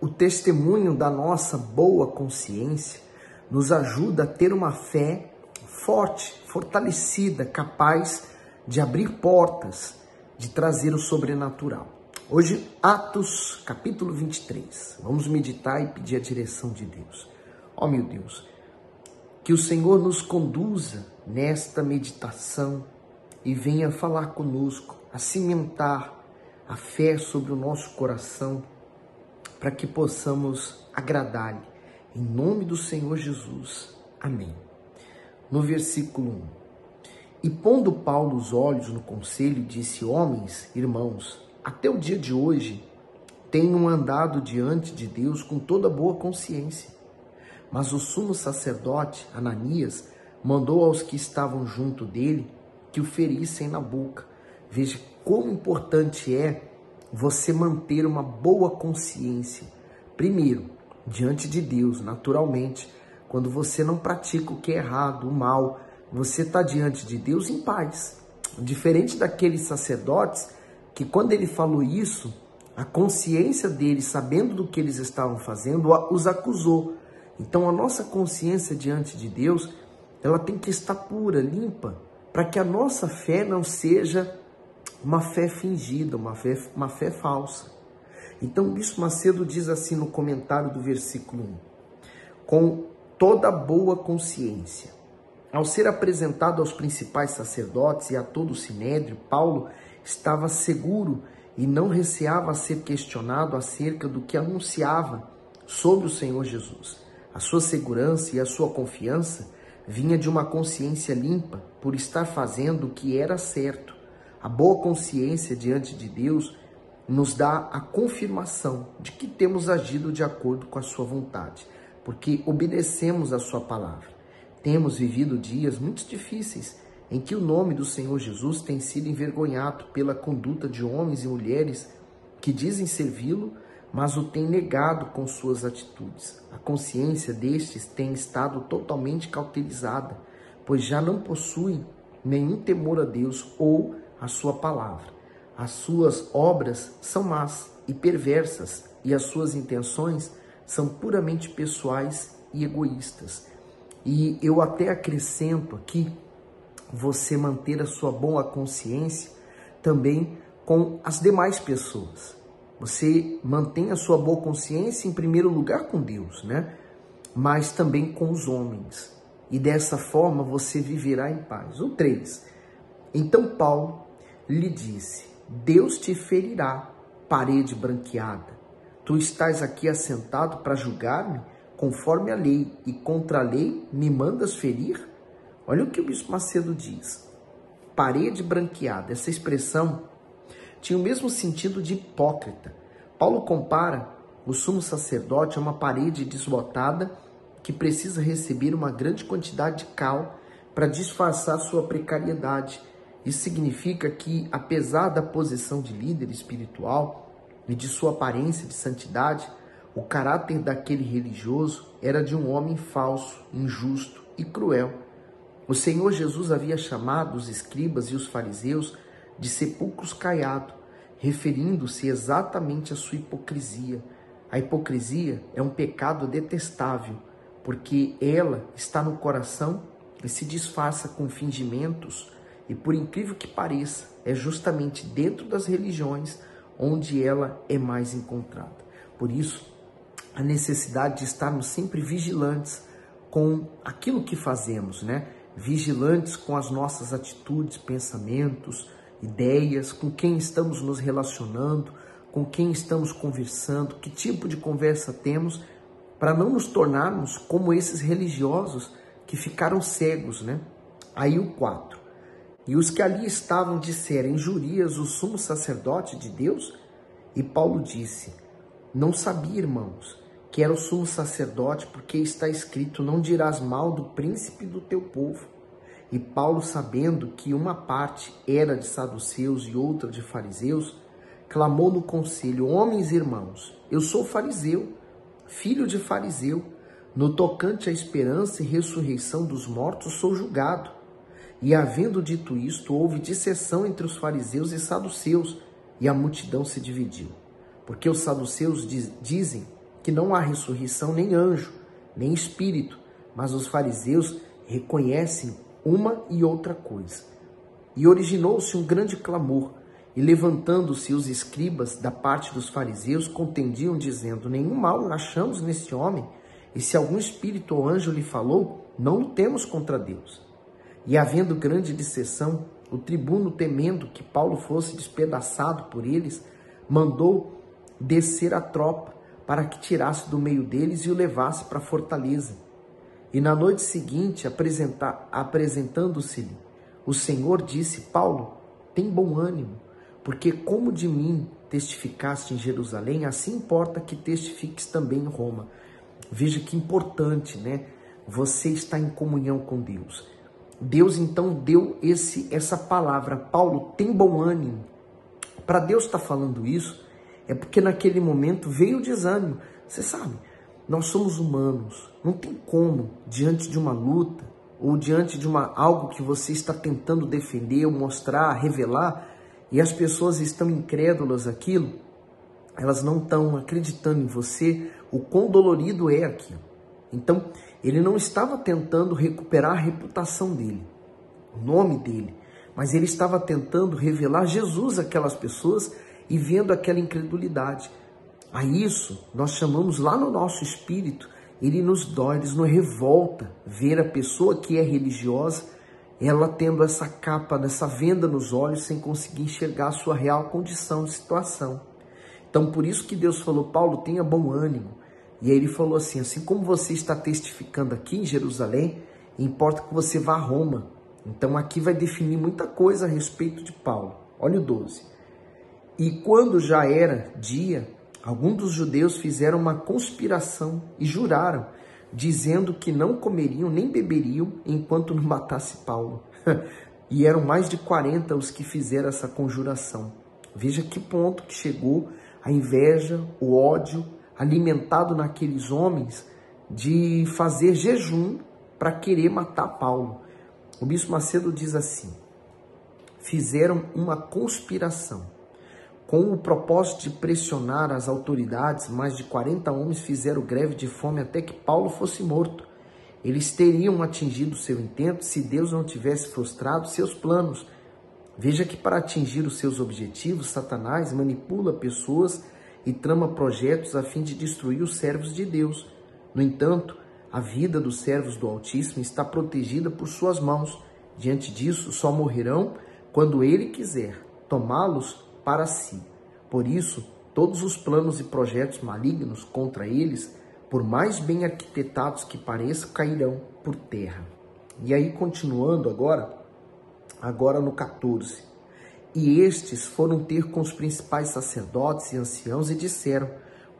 o testemunho da nossa boa consciência nos ajuda a ter uma fé forte, fortalecida, capaz de abrir portas, de trazer o sobrenatural. Hoje, Atos, capítulo 23. Vamos meditar e pedir a direção de Deus. Ó meu Deus, que o Senhor nos conduza nesta meditação e venha falar conosco, a cimentar a fé sobre o nosso coração, para que possamos agradar-lhe. Em nome do Senhor Jesus. Amém. No versículo 1. E pondo Paulo os olhos no conselho, disse: homens, irmãos, até o dia de hoje tenho andado diante de Deus com toda boa consciência. Mas o sumo sacerdote, Ananias, mandou aos que estavam junto dele que o ferissem na boca. Veja como importante é você manter uma boa consciência. Primeiro, diante de Deus, naturalmente, quando você não pratica o que é errado, o mal, você está diante de Deus em paz. Diferente daqueles sacerdotes que, quando ele falou isso, a consciência deles, sabendo do que eles estavam fazendo, os acusou. Então, a nossa consciência diante de Deus, ela tem que estar pura, limpa, para que a nossa fé não seja uma fé fingida, uma fé falsa. Então, o Bispo Macedo diz assim no comentário do versículo 1. Com toda boa consciência. Ao ser apresentado aos principais sacerdotes e a todo o sinédrio, Paulo estava seguro e não receava ser questionado acerca do que anunciava sobre o Senhor Jesus. A sua segurança e a sua confiança vinha de uma consciência limpa por estar fazendo o que era certo. A boa consciência diante de Deus nos dá a confirmação de que temos agido de acordo com a sua vontade, porque obedecemos a sua palavra. Temos vivido dias muito difíceis em que o nome do Senhor Jesus tem sido envergonhado pela conduta de homens e mulheres que dizem servi-lo, mas o têm negado com suas atitudes. A consciência destes tem estado totalmente cauterizada, pois já não possuem nenhum temor a Deus ou a sua palavra. As suas obras são más e perversas e as suas intenções são puramente pessoais e egoístas. E eu até acrescento aqui, você manter a sua boa consciência também com as demais pessoas. Você mantém a sua boa consciência em primeiro lugar com Deus, né? Mas também com os homens. E dessa forma você viverá em paz. O 3. Então Paulo lhe disse: Deus te ferirá, parede branqueada. Tu estás aqui assentado para julgar-me conforme a lei, e contra a lei me mandas ferir? Olha o que o Bispo Macedo diz. Parede branqueada. Essa expressão tinha o mesmo sentido de hipócrita. Paulo compara o sumo sacerdote a uma parede desbotada que precisa receber uma grande quantidade de cal para disfarçar sua precariedade. Isso significa que, apesar da posição de líder espiritual e de sua aparência de santidade, o caráter daquele religioso era de um homem falso, injusto e cruel. O Senhor Jesus havia chamado os escribas e os fariseus de sepulcros caiados, referindo-se exatamente à sua hipocrisia. A hipocrisia é um pecado detestável, porque ela está no coração e se disfarça com fingimentos. E por incrível que pareça, é justamente dentro das religiões onde ela é mais encontrada. Por isso, a necessidade de estarmos sempre vigilantes com aquilo que fazemos, né? Vigilantes com as nossas atitudes, pensamentos, ideias, com quem estamos nos relacionando, com quem estamos conversando, que tipo de conversa temos, para não nos tornarmos como esses religiosos que ficaram cegos, né? Aí o 4. E os que ali estavam disseram: injurias o sumo sacerdote de Deus? E Paulo disse: não sabia, irmãos, que era o sumo sacerdote, porque está escrito: não dirás mal do príncipe do teu povo. E Paulo, sabendo que uma parte era de saduceus e outra de fariseus, clamou no conselho: homens e irmãos, eu sou fariseu, filho de fariseu. No tocante à esperança e ressurreição dos mortos, sou julgado. E havendo dito isto, houve disseção entre os fariseus e saduceus, e a multidão se dividiu. Porque os saduceus dizem que não há ressurreição nem anjo, nem espírito, mas os fariseus reconhecem uma e outra coisa. E originou-se um grande clamor, e levantando-se os escribas da parte dos fariseus, contendiam, dizendo: nenhum mal achamos nesse homem, e se algum espírito ou anjo lhe falou, não lutemos contra Deus. E havendo grande dissensão, o tribuno, temendo que Paulo fosse despedaçado por eles, mandou descer a tropa para que tirasse do meio deles e o levasse para a fortaleza. E na noite seguinte, apresentando-se-lhe, o Senhor disse: Paulo, tem bom ânimo, porque como de mim testificaste em Jerusalém, assim importa que testifiques também em Roma. Veja que importante, né? Você está em comunhão com Deus. Deus então deu essa palavra: Paulo, tem bom ânimo. Para Deus estar falando isso, é porque naquele momento veio o desânimo. Você sabe, nós somos humanos, não tem como, diante de uma luta, ou diante de algo que você está tentando defender, ou mostrar, revelar, e as pessoas estão incrédulas àquilo, elas não estão acreditando em você, o quão dolorido é aquilo. Então, ele não estava tentando recuperar a reputação dele, o nome dele, mas ele estava tentando revelar Jesus àquelas pessoas e vendo aquela incredulidade. A isso, nós chamamos lá no nosso espírito, ele nos dói, ele nos revolta ver a pessoa que é religiosa, ela tendo essa capa, essa venda nos olhos, sem conseguir enxergar a sua real condição de situação. Então, por isso que Deus falou: Paulo, tenha bom ânimo. E aí ele falou assim: assim como você está testificando aqui em Jerusalém, importa que você vá a Roma. Então aqui vai definir muita coisa a respeito de Paulo. Olha o 12. E quando já era dia, alguns dos judeus fizeram uma conspiração e juraram, dizendo que não comeriam nem beberiam enquanto não matasse Paulo. E eram mais de 40 os que fizeram essa conjuração. Veja que ponto que chegou a inveja, o ódio, alimentado naqueles homens, de fazer jejum para querer matar Paulo. O bispo Macedo diz assim: fizeram uma conspiração com o propósito de pressionar as autoridades. Mais de 40 homens fizeram greve de fome até que Paulo fosse morto. Eles teriam atingido seu intento se Deus não tivesse frustrado seus planos. Veja que para atingir os seus objetivos, Satanás manipula pessoas e trama projetos a fim de destruir os servos de Deus. No entanto, a vida dos servos do Altíssimo está protegida por suas mãos. Diante disso, só morrerão quando Ele quiser tomá-los para si. Por isso, todos os planos e projetos malignos contra eles, por mais bem arquitetados que pareçam, cairão por terra. E aí, continuando agora no 14. E estes foram ter com os principais sacerdotes e anciãos e disseram: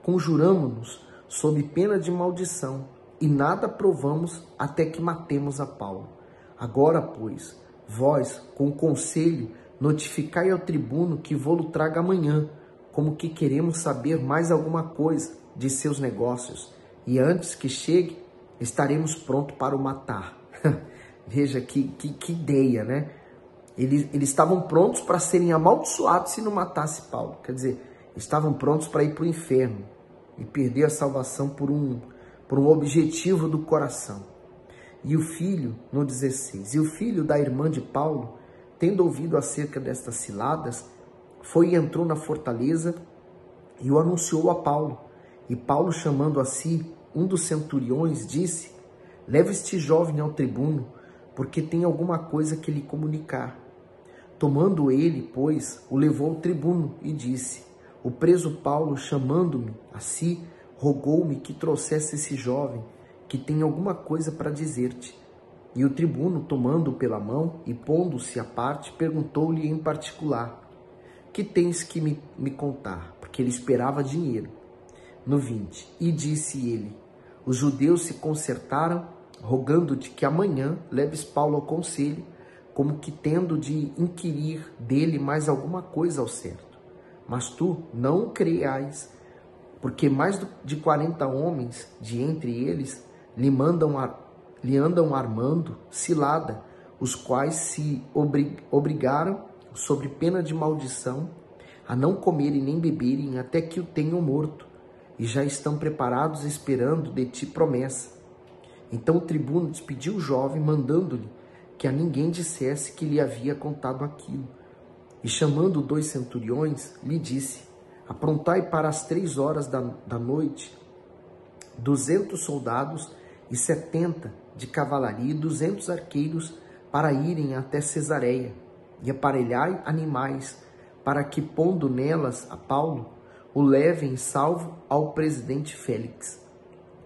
conjuramo-nos sob pena de maldição, e nada provamos até que matemos a Paulo. Agora, pois, vós, com o conselho, notificai ao tribuno que vô-lo traga amanhã, como que queremos saber mais alguma coisa de seus negócios, e antes que chegue, estaremos prontos para o matar. Veja que ideia, né? Eles estavam prontos para serem amaldiçoados se não matasse Paulo. Quer dizer, estavam prontos para ir para o inferno e perder a salvação por um objetivo do coração. E o filho, no 16, e o filho da irmã de Paulo, tendo ouvido acerca destas ciladas, foi e entrou na fortaleza e o anunciou a Paulo. E Paulo, chamando a si um dos centuriões, disse: leva este jovem ao tribuno, porque tem alguma coisa que lhe comunicar. Tomando ele, pois, o levou ao tribuno e disse: o preso Paulo, chamando-me a si, rogou-me que trouxesse esse jovem, que tem alguma coisa para dizer-te. E o tribuno, tomando-o pela mão e pondo-se à parte, perguntou-lhe em particular: que tens que me contar? Porque ele esperava dinheiro. No 20, e disse ele: os judeus se concertaram, rogando-te que amanhã leves Paulo ao conselho, como que tendo de inquirir dele mais alguma coisa ao certo. Mas tu não o creias, porque mais de 40 homens de entre eles lhe andam armando cilada, os quais se obrigaram, sob pena de maldição, a não comerem nem beberem até que o tenham morto. e já estão preparados esperando de ti promessa. Então o tribuno despediu o jovem, mandando-lhe que a ninguém dissesse que lhe havia contado aquilo. E chamando 2 centuriões, lhe disse: aprontai para as 3 horas da noite 200 soldados e 70 de cavalaria e 200 arqueiros para irem até Cesareia, e aparelhai animais, para que, pondo nelas a Paulo, o levem salvo ao presidente Félix.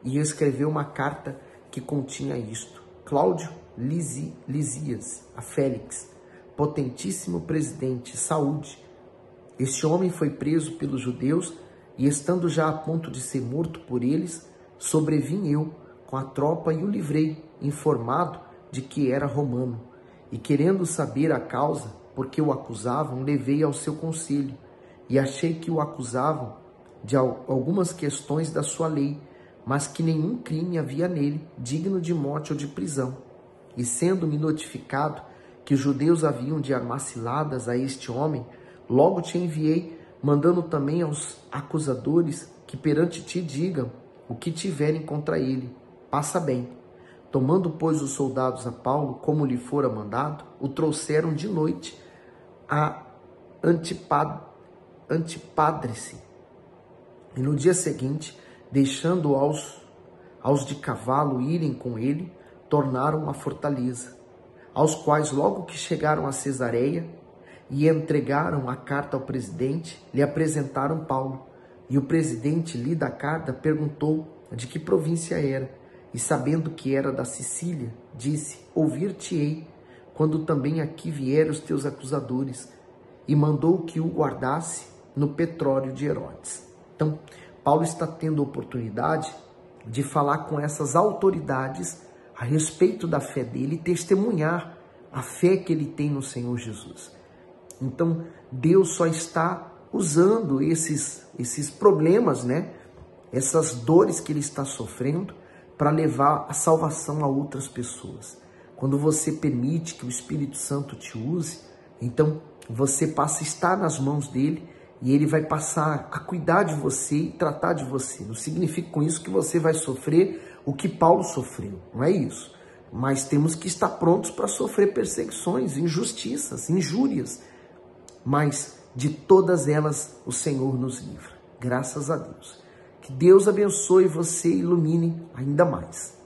E escreveu uma carta que continha isto: Cláudio Lisias, a Félix, potentíssimo presidente, saúde. Este homem foi preso pelos judeus, e estando já a ponto de ser morto por eles, sobrevim eu com a tropa e o livrei, informado de que era romano. E querendo saber a causa por que o acusavam, levei ao seu conselho, e achei que o acusavam de algumas questões da sua lei, mas que nenhum crime havia nele, digno de morte ou de prisão. E sendo-me notificado que os judeus haviam de armar ciladas a este homem, logo te enviei, mandando também aos acusadores que perante ti digam o que tiverem contra ele. Passa bem. Tomando, pois, os soldados a Paulo, como lhe fora mandado, o trouxeram de noite a Antipadrice. E no dia seguinte, deixando aos de cavalo irem com ele, tornaram à fortaleza, aos quais, logo que chegaram a Cesareia e entregaram a carta ao presidente, lhe apresentaram Paulo. E o presidente, lida a carta, perguntou de que província era, e sabendo que era da Sicília, disse: ouvir-te-ei, quando também aqui vieram os teus acusadores, e mandou que o guardasse no petróleo de Herodes. Então, Paulo está tendo a oportunidade de falar com essas autoridades a respeito da fé dele e testemunhar a fé que ele tem no Senhor Jesus. Então, Deus só está usando esses problemas, né? Essas dores que ele está sofrendo, para levar a salvação a outras pessoas. Quando você permite que o Espírito Santo te use, então você passa a estar nas mãos dele e ele vai passar a cuidar de você e tratar de você. Não significa com isso que você vai sofrer o que Paulo sofreu, não é isso. Mas temos que estar prontos para sofrer perseguições, injustiças, injúrias. Mas de todas elas o Senhor nos livra. Graças a Deus. Que Deus abençoe você e ilumine ainda mais.